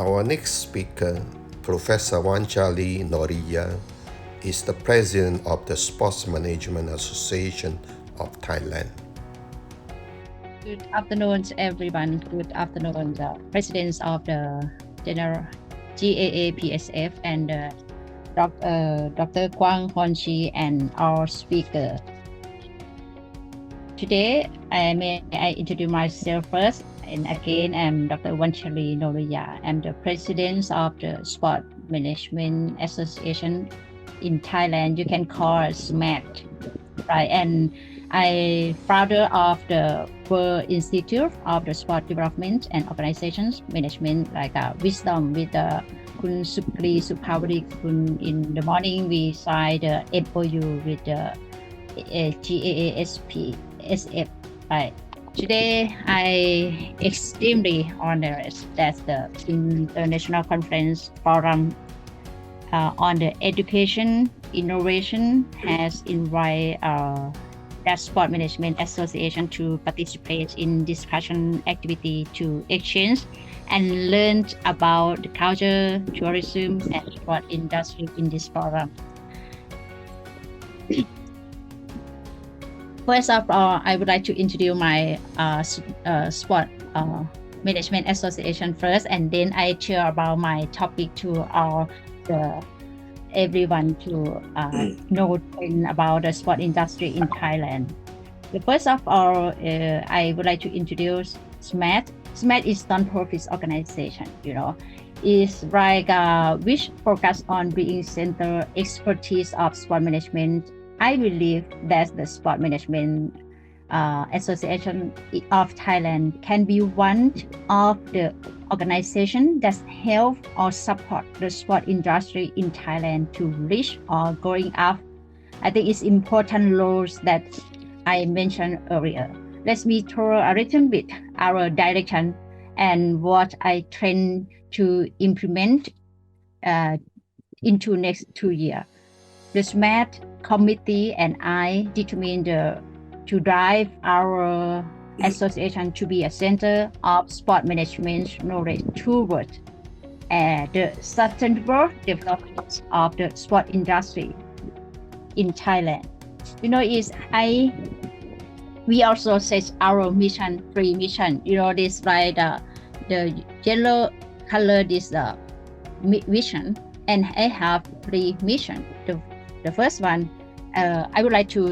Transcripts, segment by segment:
Our next speaker, Professor Wanchalee Noriya, is the president of the Sports Management Association of Thailand. Good afternoon, everyone. Good afternoon, the presidents of the General GAAPSF and Dr. Prof Wanchalee and our speaker. Today, may I introduce myself first. And again, I'm Dr. Wanchalee Noriya. I'm the president of the Sport Management Association in Thailand. You can call it SMAT, right? And I founder of the World Institute of the Sport Development and Organizations Management, like Wisdom with Kun Sukri Supavadi Kun. In the morning, we signed the MOU with the GAASP SF, right? Today, I extremely honored that the International Conference Forum on the Education Innovation has invited that Sport Management Association to participate in discussion activity to exchange and learn about the culture, tourism, and sport industry in this forum. First of all, I would like to introduce my Sport Management Association first, and then I share about my topic to everyone to know about the sport industry in Thailand. First of all, I would like to introduce SMAT. SMAT is non-profit organization, is like which focus on being center expertise of sport management. I believe that the Sport Management Association of Thailand can be one of the organizations that help or support the sport industry in Thailand to reach or going up. I think it's important roles that I mentioned earlier. Let me throw a little bit our direction and what I tend to implement into next 2 years. The SMAT committee and I determined to drive our association to be a center of sport management knowledge toward the sustainable development of the sport industry in Thailand. We also set our mission, 3 mission. This like the yellow color, this vision, and I have 3 mission. The first one, I would like to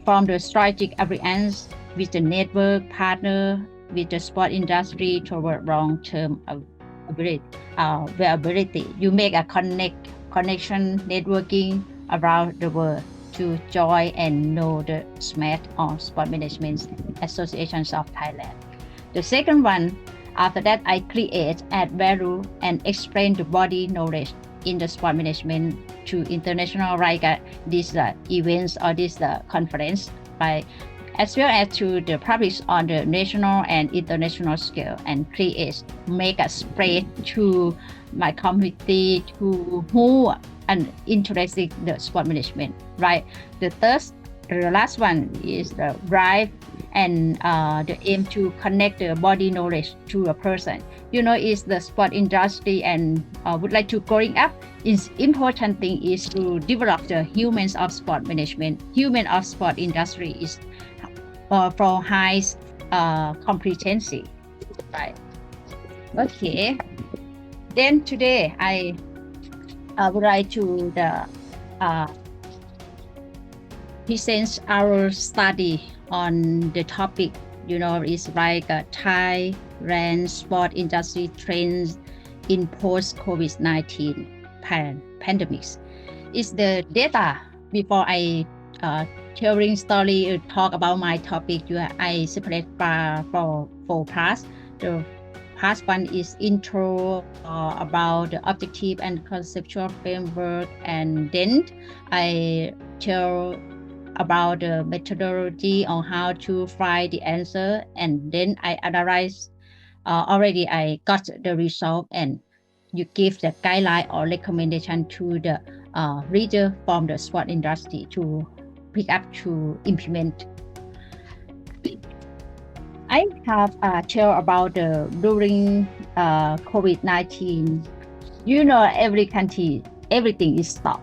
form the strategic alliance with the network partner with the sport industry toward long-term viability. You make a connection networking around the world to join and know the SMAT or Sport Management Associations of Thailand. The second one, after that, I create, add value, and explain the body knowledge in the sport management to international, like these events or this conference, right? As well as to the public on the national and international scale, and make a spread to my community who are interested in the sport management, right? The last one is the drive and the aim to connect the body knowledge to a person. Is the sport industry and would like to growing up. Is important thing is to develop the humans of sport management. Human of sport industry is for high competency, right? Okay. Then today I would like to present our study on the topic. Is like Thailand sport industry trends in post-COVID-19 pandemics. Is the data before I telling story talk about my topic. I separate for 4 parts. The part 1 is intro about the objective and conceptual framework, and then I tell about the methodology on how to find the answer, and then I analyze. Already I got the result, and you give the guideline or recommendation to the reader from the sport industry to pick up to implement. I have shared about during COVID-19, every country, everything is stopped.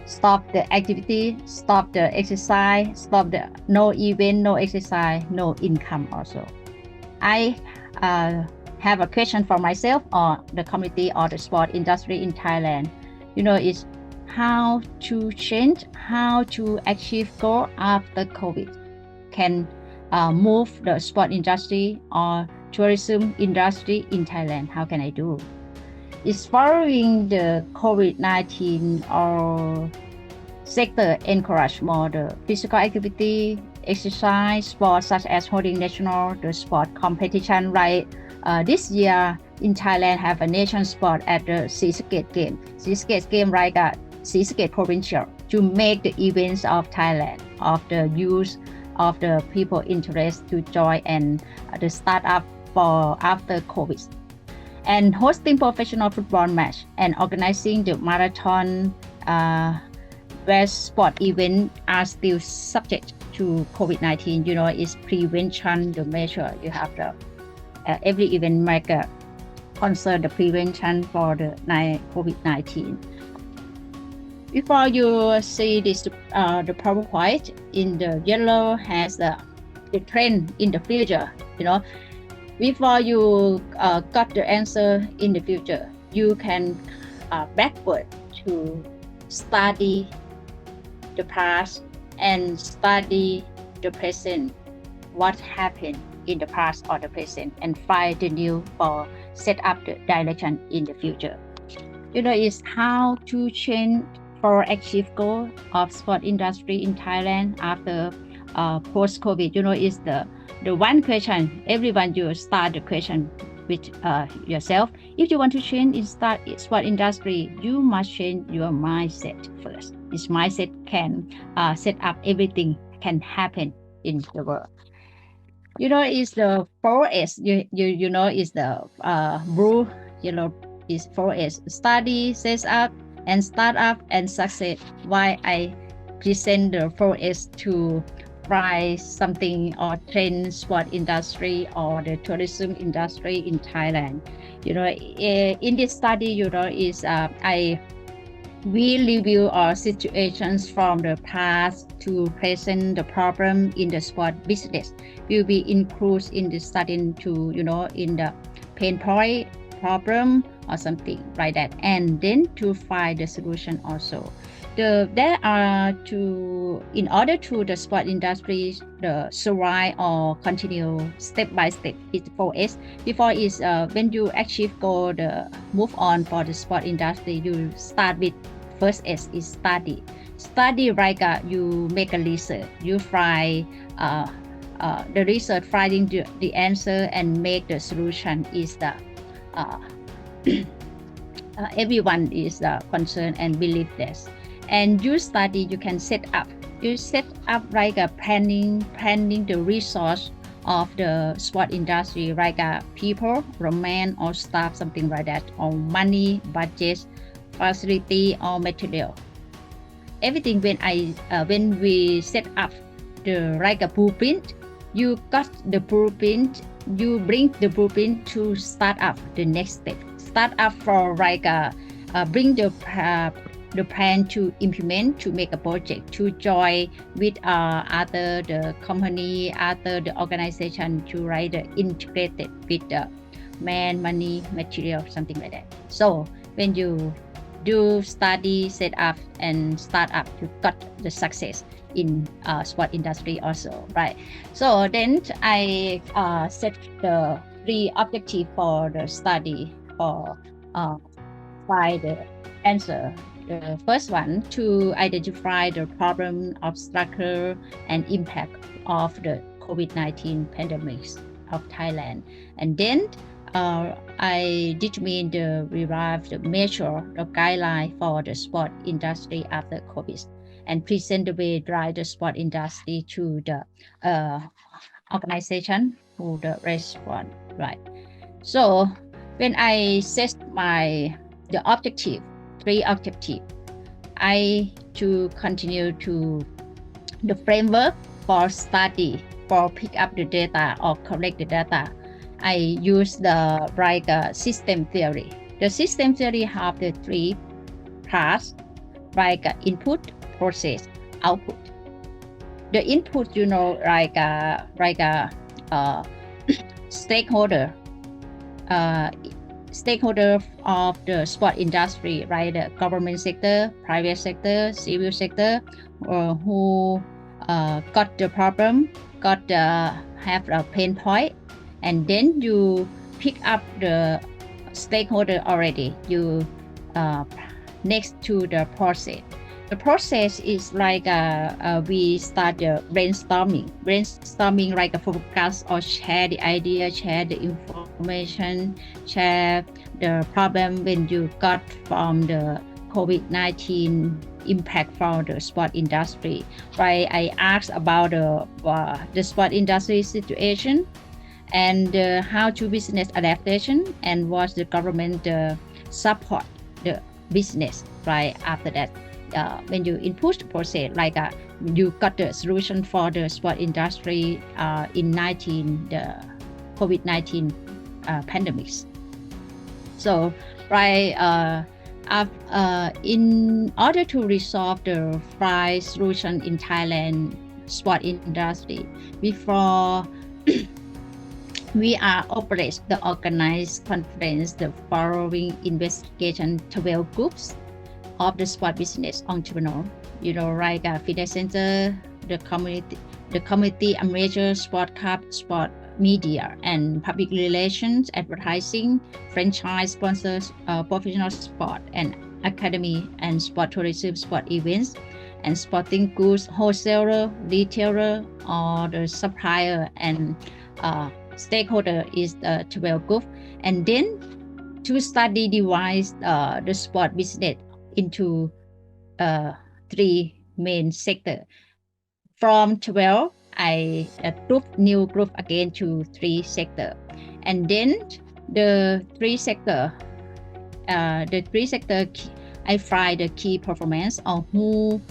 Stop the activity, stop the exercise, stop the no event, no exercise, no income also. I have a question for myself or the community or the sport industry in Thailand. Is how to change, how to achieve goal after COVID. Can move the sport industry or tourism industry in Thailand. How can I do? Is following the COVID-19 or sector encourage more the physical activity, exercise, sports such as holding national the sport competition. Right, this year in Thailand have a nation sport at the Seascape game. Seascape game like Seascape provincial to make the events of Thailand of the youth of the people interest to join and the startup for after COVID. And hosting professional football match and organizing the marathon where sport events are still subject to COVID-19. Is prevention the measure. You have the every event make a concern the prevention for the COVID-19. Before you see this, the PowerPoint in the yellow has the trend in the future. Before you got the answer in the future, you can backward to study the past and study the present, what happened in the past or the present, and find the new for set up the direction in the future. Is how to change for achieve goal of sport industry in Thailand after post-COVID. Is the one question everyone you start the question with yourself. If you want to change in sport industry, you must change your mindset first. This mindset can set up everything can happen in the world. Is the 4S. Is the blue, yellow is 4S. Study, set up, and start up and success. Why I present the 4S to try something or train sport industry or the tourism industry in Thailand. In this study, is we review our situations from the past to present the problem in the sport business will be included in the study to in the pain point problem or something like that, and then to find the solution also. There are in order to the sport industry the survive or continue step by step is 4S. Before is when you achieve goal, the move on for the sport industry, you start with first S is study. Study like you make a research, you find the research finding the answer and make the solution is the everyone is concerned and believe this. And you study, you can set up like a planning the resource of the sport industry, like people, man or staff, something like that, or money, budget, facility or material. Everything when we set up the like a blueprint, you got the blueprint, you bring the blueprint to start up the next step. Start up for like bring the plan to implement, to make a project, to join with other the company, other the organization to write the integrated with the man, money, material, something like that. So when you do study, set up and start up, you got the success in sport industry also, right? So then I set the 3 objectives for the study for find the answer. The first one, to identify the problem of structure and impact of the COVID-19 pandemic of Thailand. And then I determine the derive the measure, the guideline for the sport industry after COVID, and present the way drive the sport industry to the organization who the respond, right? So when I set the objective, 3 objectives, I to continue to the framework for study, for pick up the data or collect the data. I use the system theory. The system theory have the three parts, input, process, output. The input, stakeholder, stakeholder of the sport industry, right? The government sector, private sector, civil sector, who got the problem, have a pain point, and then you pick up the stakeholder already. You next to the process. The process is we start the brainstorming like a focus or share the idea, share the information, share the problem when you got from the COVID-19 impact for the sport industry. Right, I asked about the sport industry situation and how to business adaptation and what the government support the business. Right after that, when you input the process, you got the solution for the sport industry in the COVID-19 pandemics. So, in order to resolve the five solution in Thailand sport industry, before we are operate the organized conference, the following investigation 12 groups of the sport business entrepreneur, fitness center, the community amateur sport club, sport media and public relations, advertising, franchise sponsors, professional sport and academy and sport tourism, sport events and sporting goods wholesaler, retailer or the supplier and stakeholder is the 12 group. And then to study divide the sport business into three main sectors. From 12, I new group again to three sectors. And then the three sector, I find the key performance on who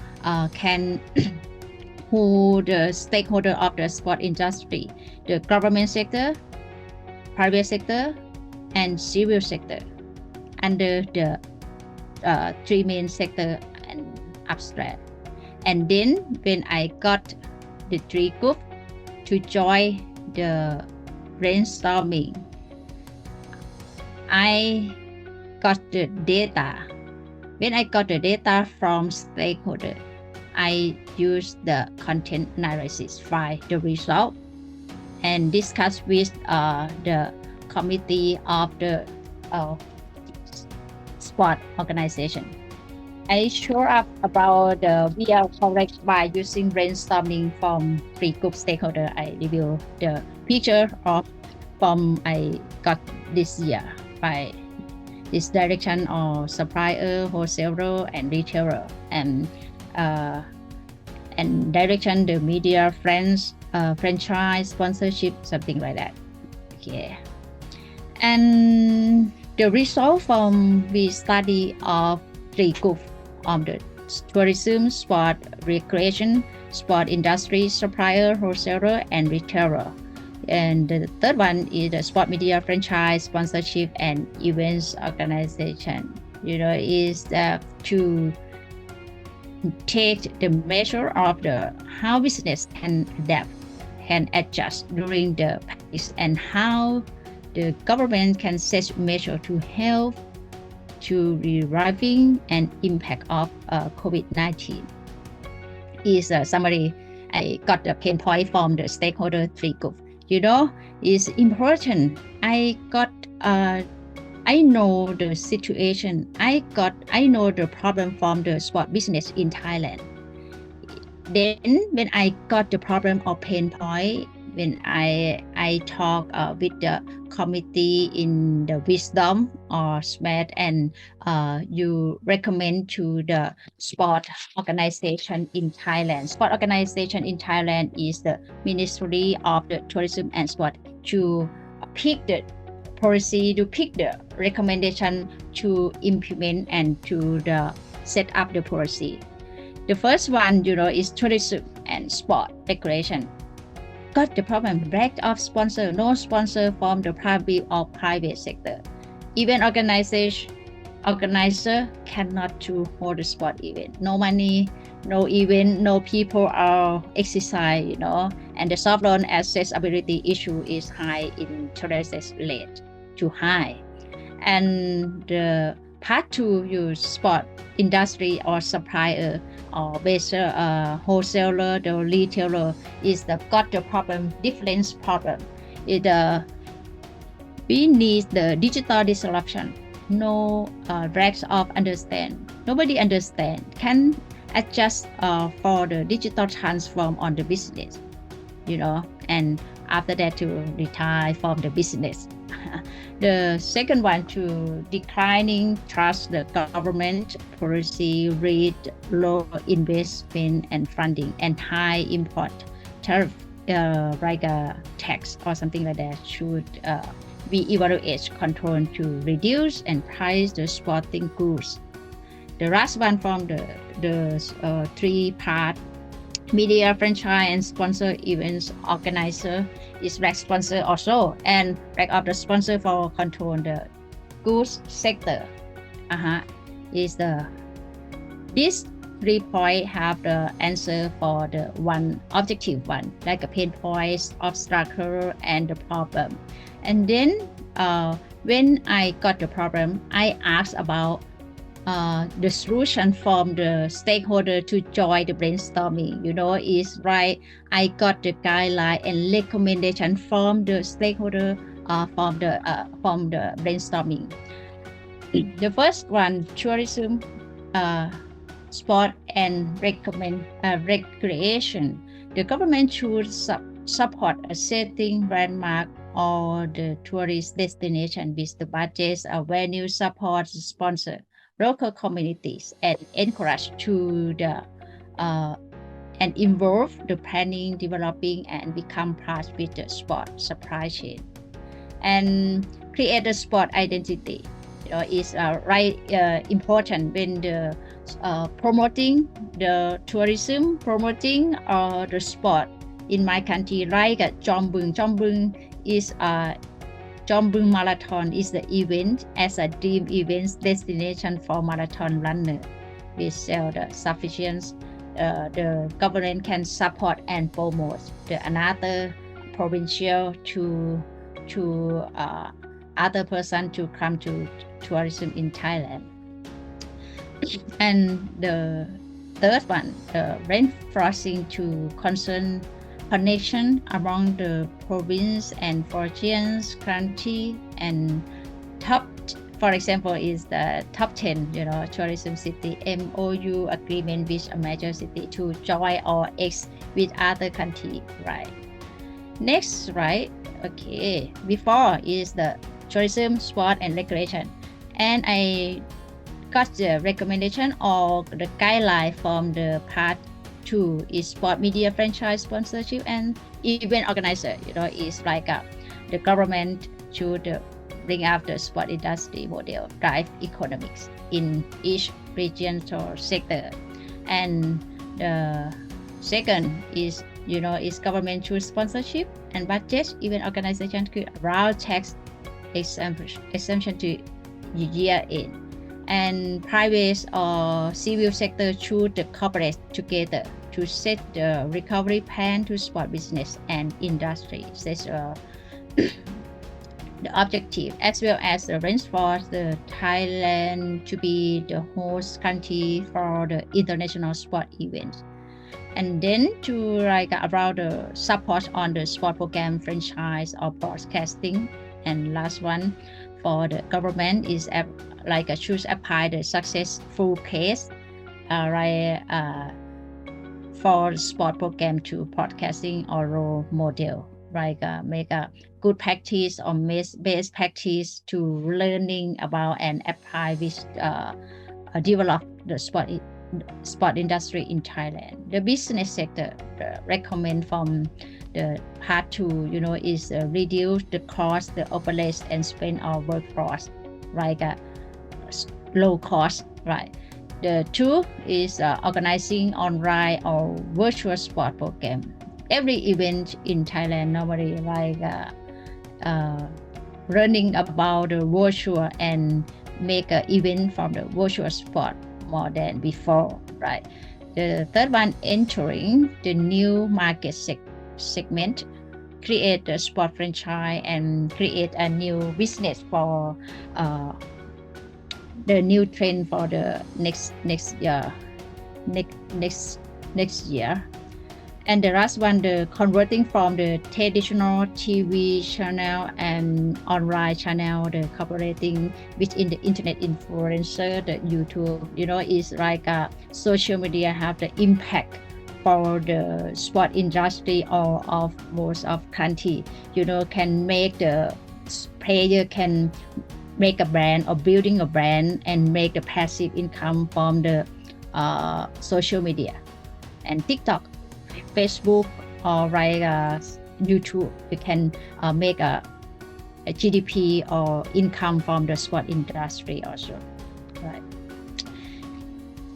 who the stakeholder of the sport industry, the government sector, private sector, and civil sector under the three main sector and abstract. And then when I got the three group to join the brainstorming, I got the data. When I got the data from stakeholder, I use the content analysis, find the result, and discuss with the committee of the sport organization. I show up about we are correct by using brainstorming from three group stakeholder. I review the picture of from I got this year by this direction or supplier, wholesaler, and retailer, and direction the media, friends, franchise, sponsorship, something like that. Okay, and the result from we study of three groups of the tourism, sport, recreation, sport industry, supplier, wholesaler, and retailer. And the third one is the sport media, franchise, sponsorship, and events organization. Is to take the measure of the how business can adapt, can adjust during the pandemic, and how the government can set measure to help to reviving and impact of COVID-19. Is a summary. I got the pain point from the stakeholder three group. It's important. I know the situation. I know the problem from the sport business in Thailand. Then when I got the problem or pain point, when I talk with the committee in the wisdom or SMAT, and you recommend to the sport organization in Thailand. Sport organization in Thailand is the Ministry of the Tourism and Sport to pick the policy, to pick the recommendation to implement and to set up the policy. The first one, is tourism and sport recreation. got the problem, lack of sponsor, no sponsor from the public or private sector. Event organizer cannot to hold a sport event. No money, no event, no people are exercise, and the soft loan accessibility issue is high, interest rate too high. And the part to use sport industry or supplier or wholesaler, the retailer is got the problem, different problem. We need the digital disruption. No racks of understand. Nobody understand. Can adjust for the digital transform on the business, and after that to retire from the business. The second one, to declining trust the government policy rate, low investment and funding, and high import tariff, like a tax or something like that, should be evaluated, control to reduce and price the sporting goods. The last one from the three part, media franchise and sponsor events organizer is lack sponsor also, and lack of the sponsor for control the goods sector. Is this 3 point have the answer for the one objective one, like a pain points, obstacle and the problem. And then when I got the problem, I asked about the solution from the stakeholder to join the brainstorming. Is right. I got the guideline and recommendation from the stakeholder from the brainstorming. The first one, tourism, sport and recreation. The government should support a setting landmark or the tourist destination with the budgets, venue support, sponsor local communities, and encourage to the and involve the planning, developing, and become part with the sport supply chain, and create a sport identity. Is important when the promoting the tourism, promoting the sport in my country, like Jombung. Jombung is Jombung Marathon is the event as a dream event destination for marathon runner. We sell the sufficient. The government can support and promote the another provincial to other person to come to tourism in Thailand. And the third one, the reinforcing to concern connection among the province and foreign country, and top, for example, is the top 10, tourism city MOU agreement with a major city to join or X with other country, right? Next, right? Okay, before is the tourism, sport and recreation, and I got the recommendation or the guideline from the part 2 is sport media franchise sponsorship and event organizer. Is like the government should bring up the sport industry model, drive economics in each region or sector. And the second is is government choose sponsorship and budget event organization could allow tax exemption to year in, and private or civil sector choose the corporate together to set the recovery plan to sport business and industry. That's the objective, as well as reinforce the Thailand to be the host country for the international sport events. And then to around the support on the sport program franchise or broadcasting. And last one for the government is choose apply the successful case for sport program to broadcasting or role model, make a good practice or best practice to learning about and apply with develop the sport industry in Thailand. The business sector recommend from the part 2, is reduce the cost, the operate and spend our workforce, low cost, right? The 2 is organizing online or virtual sport program every event in Thailand normally like learning about the virtual and make an event from the virtual sport more than before, right? The third one, entering the new market segment, create a sport franchise and create a new business for the new trend for the next year. And the last one, the converting from the traditional TV channel and online channel, the cooperating within the internet influencer, the YouTube, is like social media have the impact for the sport industry or of most of country, can make the player can make a brand or building a brand and make the passive income from the social media and TikTok, Facebook, or like YouTube. You can make a GDP or income from the sport industry also, right?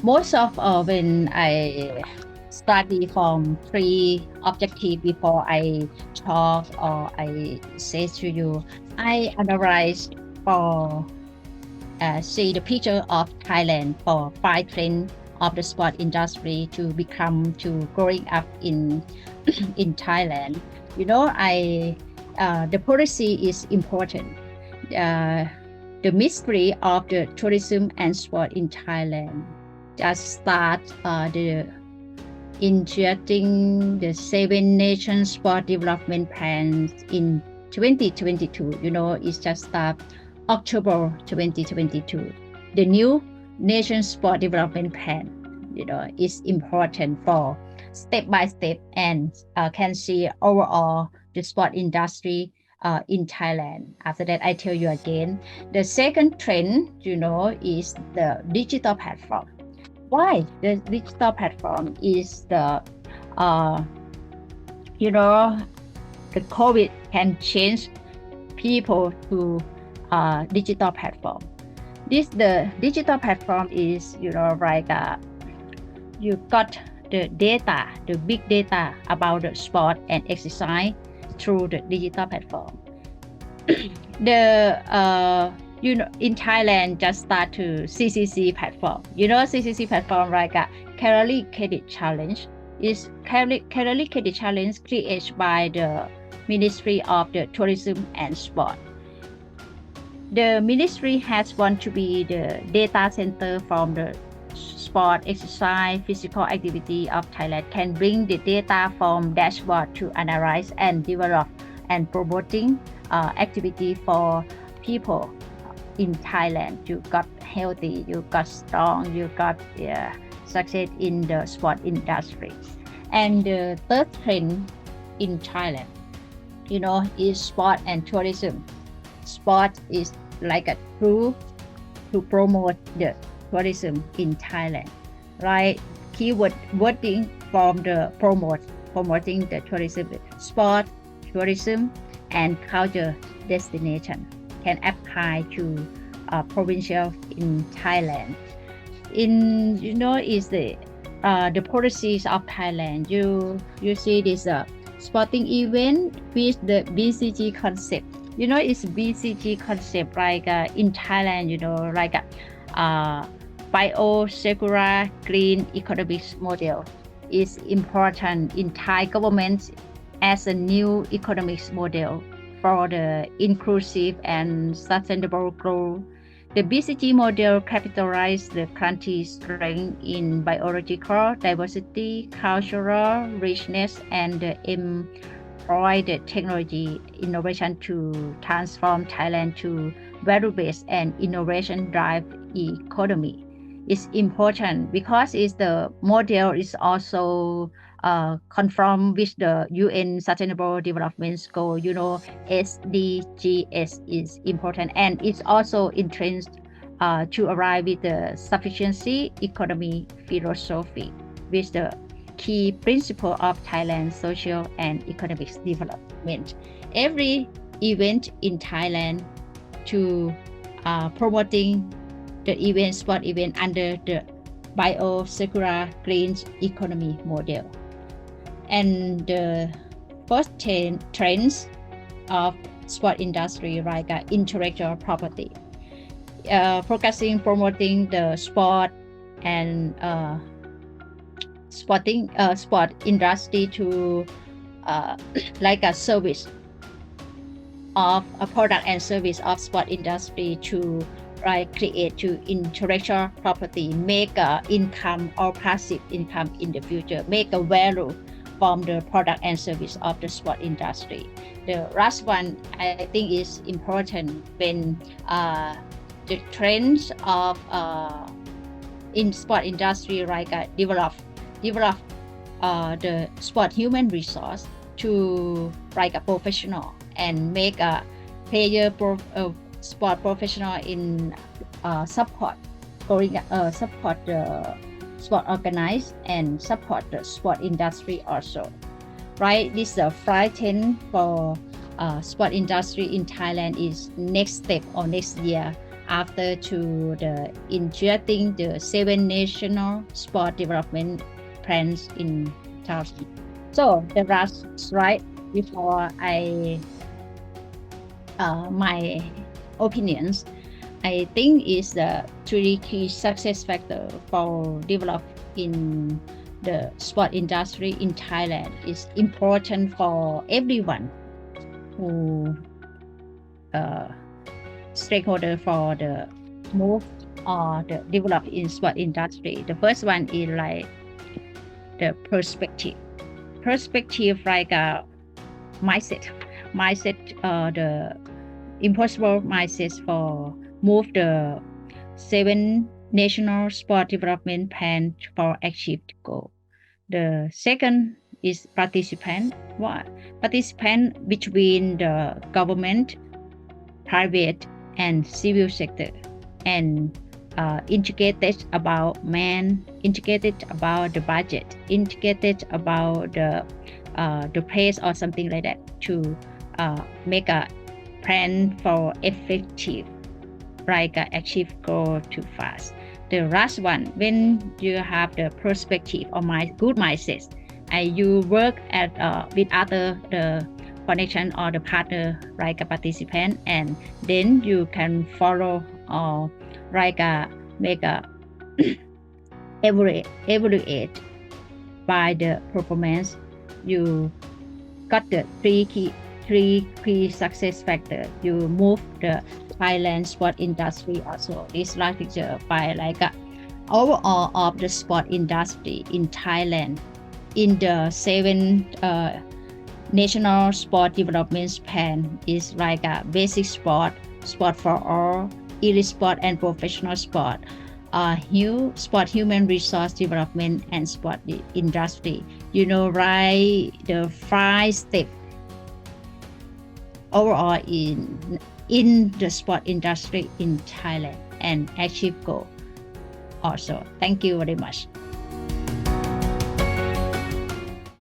Most of when I study from 3 objectives before I talk or I say to you, I analyze for see the picture of Thailand for 5 trends of the sport industry to growing up in Thailand. The policy is important. The mystery of the tourism and sport in Thailand just start the injecting the 7 nation sport development plans in 2022. It's just start October 2022. The new nation sport development plan, is important for step by step and can see overall the sport industry in Thailand. After that, I tell you again, the second trend, is the digital platform. Why the digital platform is the the COVID can change people to digital platform. The digital platform is like you got the data, the big data about the sport and exercise through the digital platform. In Thailand just start to CCC platform. CCC platform like a calorie credit challenge is calorie credit challenge created by the Ministry of the Tourism and Sport. The ministry has want to be the data center from the sport, exercise, physical activity of Thailand, can bring the data from dashboard to analyze and develop and promoting activity for people in Thailand. You got healthy, you got strong, you got success in the sport industry. And the third trend in Thailand, is sport and tourism. Sport is like a tool to promote the tourism in Thailand, right? Keyword wording from the promoting the tourism, sport, tourism, and culture destination can apply to provincial in Thailand. Is the policies of Thailand. You see this sporting event with the BCG concept. It's BCG concept like in Thailand. Like bio-circular green economics model is important in Thai government as a new economics model for the inclusive and sustainable growth. The BCG model capitalizes the country's strength in biological diversity, cultural richness, and employ the technology innovation to transform Thailand to value-based and innovation-driven economy. It's important because the model is also conform with the UN Sustainable Development Goal. SDGs is important, and it's also entrenched to arrive with the sufficiency economy philosophy with the key principle of Thailand's social and economic development. Every event in Thailand to promoting the sport event under the bio-circular green economy model. and the first trends of sport industry like intellectual property, focusing promoting the sport and sport industry to like a service of a product and service of sport industry to create to intellectual property, make income or passive income in the future, make a value from the product and service of the sport industry. The last one I think is important when the trends of in sport industry like develop the sport human resource to like a professional and make a player sport professional in support the sport organized and support the sport industry also. Right, this is the frightened for sport industry in Thailand is next step or next year after to the injecting the 7 national sport development plans in Thailand. So the last slide before I my opinions, I think is the 3 key success factor for develop in the sport industry in Thailand is important for everyone who stakeholder for the move or the develop in sport industry. The first one is like the perspective like a mindset, the impossible mindset for move the 7 national sport development plan for achieved goal. The second is participant between the government, private and civil sector, and integrated about integrated about the budget, integrated about the pace or something like that to make a plan for effective like achieve goal too fast. The last one, when you have the perspective or good mindset and you work at with other the connection or the partner like a participant, and then you can follow or like make a evaluate by the performance. You got the three key success factor. You move the Thailand sport industry also. This lecture by like overall of the sport industry in Thailand in the 7 national sport development plan is like a basic sport for all, elite sport and professional sport, sport human resource development and sport industry. Right, the 5 steps overall in the sport industry in Thailand and achieve goal also. Thank you very much.